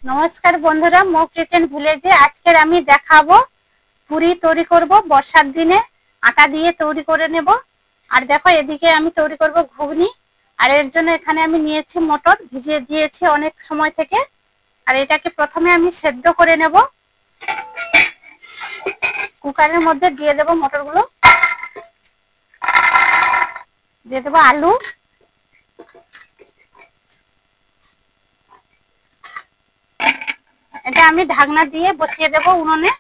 নমস্কার বন্ধুরা, মো কিচেন ভিলেজে আজকের আমি দেখাবো পুরি তৈরি করব বর্ষার দিনে। আটা দিয়ে তৈরি করে নেব। আর দেখো এদিকে আমি তৈরি করব ঘুগনি। আর এর জন্য এখানে আমি নিয়েছি মটর, ভিজিয়ে দিয়েছি অনেক সময় থেকে। আর এটাকে প্রথমে আমি সেদ্ধ করে নেব। কুকারের মধ্যে দিয়ে দেব মটরগুলো, দিয়ে দেবো আলু, এটা আমি ঢাকনা দিয়ে বসিয়ে দেব উনুনে।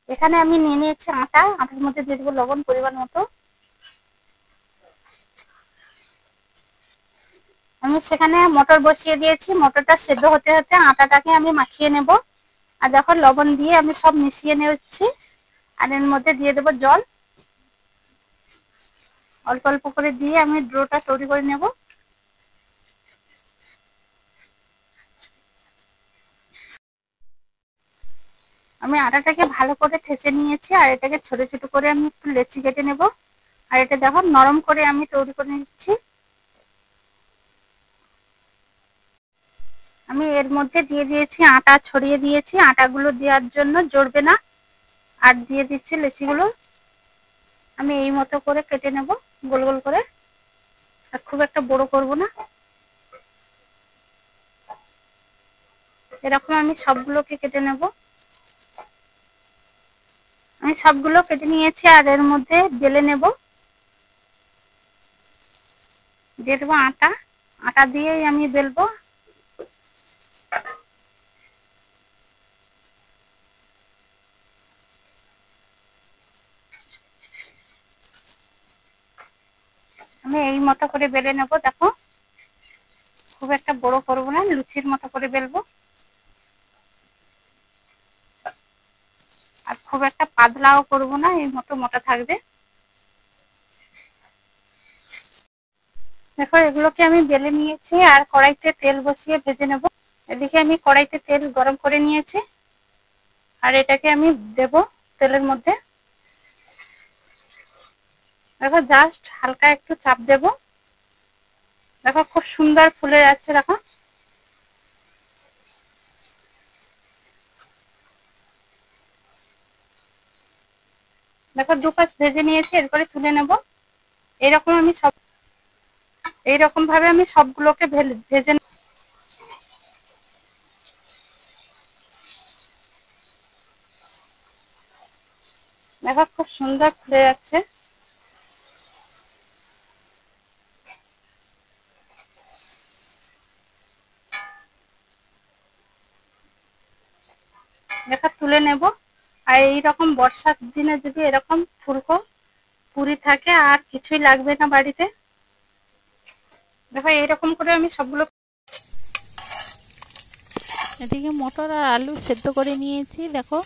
এখানে আমি নিয়ে নিয়েছি আটা, আটার মধ্যে দিয়ে দেবো লবণ পরিমাণ মতো। আমি সেখানে মটর বসিয়ে দিয়েছি, মটরটা সেদ্ধ হতে হতে আটাটাকে আমি মাখিয়ে নেব। আর দেখো লবণ দিয়ে আমি সব মিশিয়ে নিচ্ছি। আর এর মধ্যে দিয়ে দেবো জল, অল্প অল্প করে দিয়ে আমি ডোটা তৈরি করে নেব। আমি আটাটাকে ভালো করে থেঁচে নিয়েছি। আর এটাকে ছোট ছোট করে আমি একটু লেচি কেটে নেব। আর এটা দেখো নরম করে আমি তৈরি করে নিচ্ছি। আমি এর মধ্যে দিয়ে দিয়েছি আটা, ছড়িয়ে দিয়েছি। আটাগুলো দেওয়ার জন্য জড়বে না। আর দিয়ে দিচ্ছি লেচিগুলো। আমি এই মতো করে কেটে নেব, গোল গোল করে। আর খুব একটা বড় করব না, এরকম আমি সবগুলোকে কেটে নেব। আমি সবগুলো কেটে নিয়েছি। আর এর মধ্যে বেলে নেব, দিয়ে দেবো আটা। আটা দিয়েই আমি বেলবো। আমি এই মতো করে বেলে নেব। দেখো খুব একটা বড় করবো না, লুচির মতো করে বেলবো। আর খুব একটা পাতলাও করবো না, এই মতো মোটা থাকবে। দেখো এগুলোকে আমি বেলে নিয়েছি। আর কড়াইতে তেল বসিয়ে ভেজে নেব। এদিকে আমি কড়াইতে তেল গরম করে নিয়েছি। আর এটাকে আমি দেব তেলের মধ্যে। দেখো জাস্ট হালকা একটু চাপ দেব। দেখো খুব সুন্দর ফুলে যাচ্ছে। দেখো দেখো দু পাশ ভেজে নিয়েছি, এরপরে তুলে নেব। এইরকম আমি সব এইরকম ভাবে আমি সবগুলোকে ভেজে। দেখো খুব সুন্দর ফুলে যাচ্ছে। দেখো তুলে নেব। আর এইরকম বর্ষার দিনে যদি এরকম ফুলকো পুরি থাকে আর কিছুই লাগবে না বাড়িতে। দেখো এইরকম করে আমি সবগুলো। এদিকে মটর আর আলু সেদ্ধ করে নিয়েছি। দেখো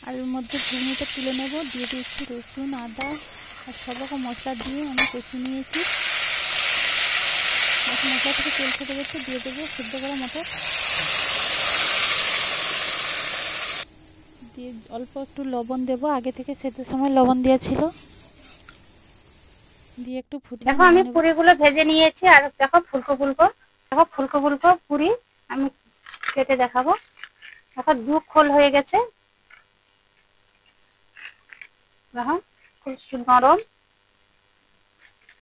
আলুর মধ্যে ঘুগনিটা তুলে নেব। দিয়ে দিচ্ছি রসুন, আদা আর সব রকম মশলা দিয়ে আমি কষিয়ে নিয়েছি। দেখো মশলা থেকে তেল ছেড়ে গেছে, দিয়ে দেবো সেদ্ধ করা মটর। দিয়ে অল্প একটু লবণ দেবো, আগে থেকে সেদ্ধর সময় লবণ দেওয়া ছিল। দিয়ে একটু ফুটিয়ে দেখো আমি নামিয়ে নেব। পুরিগুলো ভেজে নিয়েছি। আর দেখো ফুলকো ফুলকো, দেখো ফুলকো ফুলকো পুরি আমি কেটে দেখাবো। দেখো দু খোল হয়ে গেছে। দেখো খুব নরম।